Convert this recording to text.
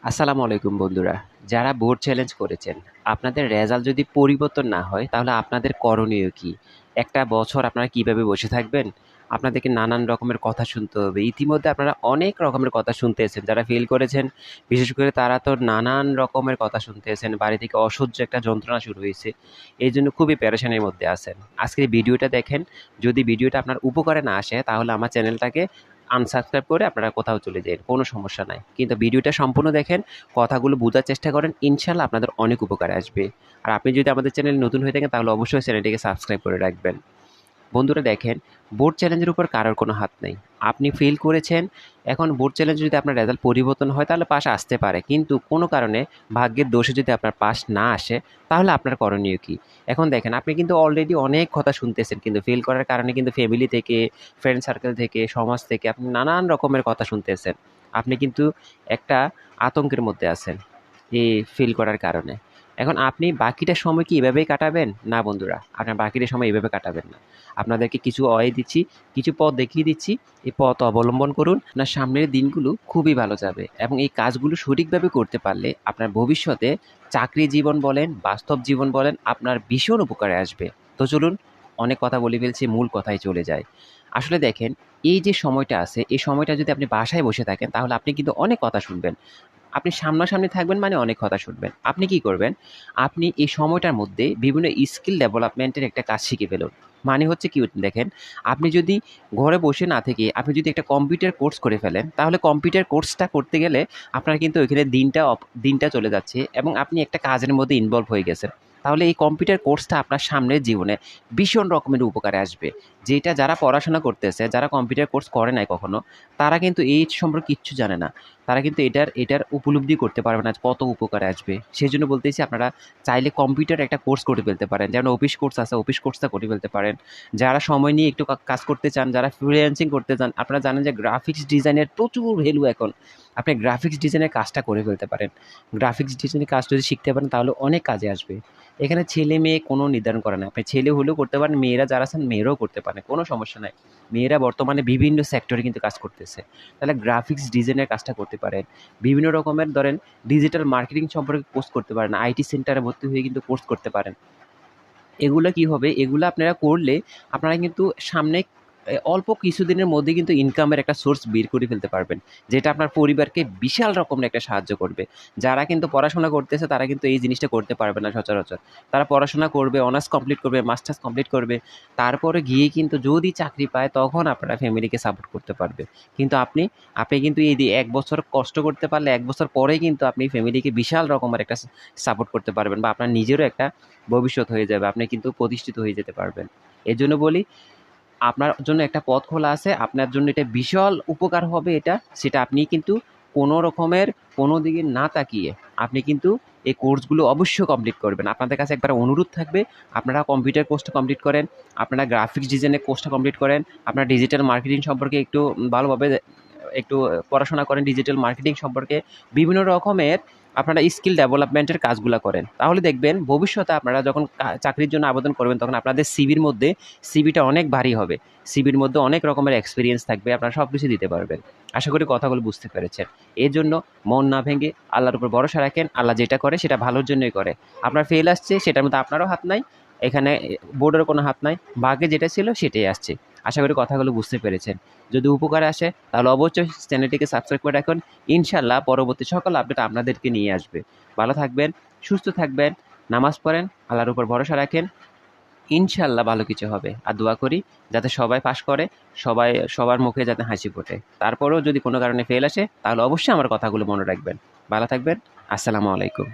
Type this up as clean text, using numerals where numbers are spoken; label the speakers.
Speaker 1: আসসালামু আলাইকুম বন্ধুরা। যারা বোর্ড চ্যালেঞ্জ করেছেন, আপনাদের রেজাল্ট যদি পরিবর্তন না হয় তাহলে আপনাদের করণীয় কি? একটা বছর আপনারা কিভাবে বসে থাকবেন? আপনাদেরকে নানান রকমের কথা শুনতে হবে। ইতিমধ্যে আপনারা অনেক রকমের কথা শুনতেছেন। যারা ফেল করেছেন, বিশেষ করে তারা তো নানান রকমের কথা শুনতেছেন। বাড়ি থেকে অসহ্য একটা যন্ত্রণা শুরু হয়েছে। এইজন্য খুবই পেরেশানির মধ্যে আছেন। আজকের ভিডিওটা দেখেন। যদি ভিডিওটা আপনার উপকারে না আসে তাহলে আমার চ্যানেলটাকে আনসাবস্ক্রাইব করে আপনারা কোথাও চলে যান, কোনো সমস্যা নাই। কিন্তু ভিডিওটা সম্পূর্ণ দেখেন, কথাগুলো বোঝার চেষ্টা করেন, ইনশাআল্লাহ আপনাদের অনেক উপকারে আসবে। আর আপনি যদি আমাদের চ্যানেলে নতুন হয়ে থাকেন তাহলে অবশ্যই চ্যানেলটিকে সাবস্ক্রাইব করে রাখবেন। বন্ধুরা দেখেন, বোর্ড চ্যালেঞ্জের উপর কারোর কোনো হাত নেই। আপনি ফেল করেছেন, এখন বোর্ড চ্যালেঞ্জে যদি আপনার রেজাল্ট পরিবর্তন হয় তাহলে পাস আসতে পারে। কিন্তু কোনো কারণে ভাগ্যের দোষে যদি আপনার পাস না আসে তাহলে আপনার করণীয় কী? এখন দেখেন, আপনি কিন্তু অলরেডি অনেক কথা শুনতেছেন, কিন্তু ফেল করার কারণে কিন্তু ফ্যামিলি থেকে, ফ্রেন্ড সার্কেল থেকে, সমাজ থেকে আপনি নানান রকমের কথা শুনতেছেন। আপনি কিন্তু একটা আতঙ্কের মধ্যে আছেন এই ফেল করার কারণে। এখন আপনি বাকিটা সময় কি এভাবেই কাটাবেন? না বন্ধুরা, আপনার বাকিটা সময় এভাবে কাটাবেন না। আপনাদেরকে কিছু ওয়ে দিচ্ছি, কিছু পথ দেখিয়ে দিচ্ছি। এই পথ অবলম্বন করুন। আপনার সামনের দিনগুলো খুবই ভালো যাবে এবং এই কাজগুলো সঠিকভাবে করতে পারলে আপনার ভবিষ্যতে চাকরি জীবন বলেন, বাস্তব জীবন বলেন, আপনার ভীষণ উপকারে আসবে। তো চলুন, অনেক কথা বলে ফেলছি, মূল কথায় চলে যাই। আসলে দেখেন, এই যে সময়টা আছে, এই সময়টা যদি আপনি বাসায় বসে থাকেন তাহলে আপনি কিন্তু অনেক কথা শুনবেন। আপনি সামনাসামনি থাকবেন মানে অনেক কথা শুনবেন। আপনি কি করবেন? আপনি এই সময়টার মধ্যে বিভিন্ন স্কিল ডেভেলপমেন্টের একটা কাজ শিখে ফেলুন। মানে হচ্ছে কি দেখেন, আপনি যদি ঘরে বসে না থেকে আপনি যদি একটা কম্পিউটার কোর্স করে ফেলেন, তাহলে কম্পিউটার কোর্সটা করতে গেলে আপনার কিন্তু ওইখানে দিনটা চলে যাচ্ছে এবং আপনি একটা কাজের মধ্যে ইনভলভ হয়ে গেছেন। তাহলে এই কম্পিউটার কোর্সটা আপনার সামনের জীবনে ভীষণ রকমের উপকারে আসবে। যেটা যারা পড়াশোনা করতেছে, যারা কম্পিউটার কোর্স করে নাই কখনো, তারা কিন্তু এই সম্পর্কে কিচ্ছু জানে না। তারা কিন্তু এটার উপলব্ধি করতে পারবে না কত উপকারে আসবে। সেজন্য বলতেছি, আপনারা চাইলে কম্পিউটার একটা কোর্স করে ফেলতে পারেন। যেমন অফিস কোর্স আছে, অফিস কোর্সটা করে ফেলতে পারেন। যারা সময় নিয়ে একটু কাজ করতে চান, যারা ফ্রিল্যান্সিং করতে চান, আপনারা জানেন যে গ্রাফিক্স ডিজাইনের প্রচুর ভ্যালু এখন। আপনি গ্রাফিক্স ডিজাইনের কাজটা করে ফেলতে পারেন। গ্রাফিক্স ডিজাইনের কাজ যদি শিখতে পারেন তাহলে অনেক কাজে আসবে। এখানে ছেলে-মেয়ে কোনো নির্ধারণ করে না। আপনি ছেলে হলেও করতে পারেন, মেয়েরা যারা আছেন মেয়েরাও করতে পারেন। কোনো সমস্যা নাই। মেয়েরা বর্তমানে বিভিন্ন সেক্টরে কিন্তু কাজ করতেছে। তাহলে গ্রাফিক্স ডিজাইনের কাজটা করতে পারেন। বিভিন্ন রকমের ধরেন ডিজিটাল মার্কেটিং সম্পর্কে কোর্স করতে পারেন। আইটি সেন্টারে ভর্তি হয়ে কিন্তু কোর্স করতে পারেন। এগুলা কি হবে? এগুলা আপনারা করলে আপনারা কিন্তু সামনে অল্প কিছুদিনের মধ্যেই কিন্তু ইনকামের একটা সোর্স বের করে ফেলতে পারবেন। যেটা আপনার পরিবারকে বিশাল রকমের একটা সাহায্য করবে। যারা কিন্তু পড়াশোনা করতেছে তারা কিন্তু এই জিনিসটা করতে পারবে না সচরাচর। তারা পড়াশোনা করবে, অনার্স কমপ্লিট করবে, মাস্টার্স কমপ্লিট করবে। তারপরে গিয়ে কিন্তু যদি চাকরি পায় তখন আপনারা ফ্যামিলিকে সাপোর্ট করতে পারবে। কিন্তু আপনি কিন্তু এই যে ১ বছর কষ্ট করতে পারলে ১ বছর পরেই কিন্তু আপনি ফ্যামিলিকে বিশাল রকমের একটা সাপোর্ট করতে পারবেন বা আপনার নিজেরও একটা ভবিষ্যৎ হয়ে যাবে। আপনি কিন্তু প্রতিষ্ঠিত হয়ে যেতে পারবেন। এজন্য বলি, আপনার জন্য একটা পথ খোলা আছে। আপনার জন্য এটা বিশাল উপকার হবে এটা। সেটা আপনি কিন্তু কোনো রকমের কোনো দিকে না তাকিয়ে আপনি কিন্তু এই কোর্সগুলো অবশ্যই কমপ্লিট করবেন। আপনাদের কাছে একবার অনুরোধ থাকবে, আপনারা কম্পিউটার কোর্সটা কমপ্লিট করেন, আপনারা গ্রাফিক্স ডিজাইনের কোর্সটা কমপ্লিট করেন, আপনারা ডিজিটাল মার্কেটিং সম্পর্কে একটু ভালোভাবে একটু পড়াশোনা করেন, ডিজিটাল মার্কেটিং সম্পর্কে বিভিন্ন রকমের আপনারা স্কিল ডেভেলপমেন্টের কাজগুলা করেন। তাহলে দেখবেন ভবিষ্যতে আপনারা যখন চাকরির জন্য আবেদন করবেন তখন আপনাদের সিভির মধ্যে সিভিটা অনেক ভারী হবে। সিভির মধ্যে অনেক রকমের এক্সপেরিয়েন্স থাকবে। আপনারা সবকিছু দিতে পারবেন। আশা করি কথাগুলো বুঝতে পেরেছেন। এজন্য মন না ভেঙে আল্লাহর উপর ভরসা রাখেন। আল্লাহ যেটা করে সেটা ভালোর জন্যই করে। আপনার ফেল আসছে সেটার মধ্যে আপনারও হাত নাই। এখানে বোর্ডেরও কোনো হাত নাই। ভাগ্যে যেটা ছিল সেটাই আসছে। আশা করি কথাগুলো বুঝতে পেরেছেন। যদি উপকারে আসে তাহলে অবশ্যই চ্যানেলটিকে সাবস্ক্রাইব করে রাখুন। ইনশাআল্লাহ পরবর্তী সকল আপডেট আপনাদেরকে নিয়ে আসবে। ভালো থাকবেন, সুস্থ থাকবেন, নামাজ পড়েন, আল্লাহর উপর ভরসা রাখেন। ইনশাআল্লাহ ভালো কিছু হবে। আর দোয়া করি যাতে সবাই পাস করে, সবার মুখে যাতে হাসি ফোটে। তারপরেও যদি কোনো কারণে ফেল আসে তাহলে অবশ্যই আমার কথাগুলো মনে রাখবেন। ভালো থাকবেন। আসসালামু আলাইকুম।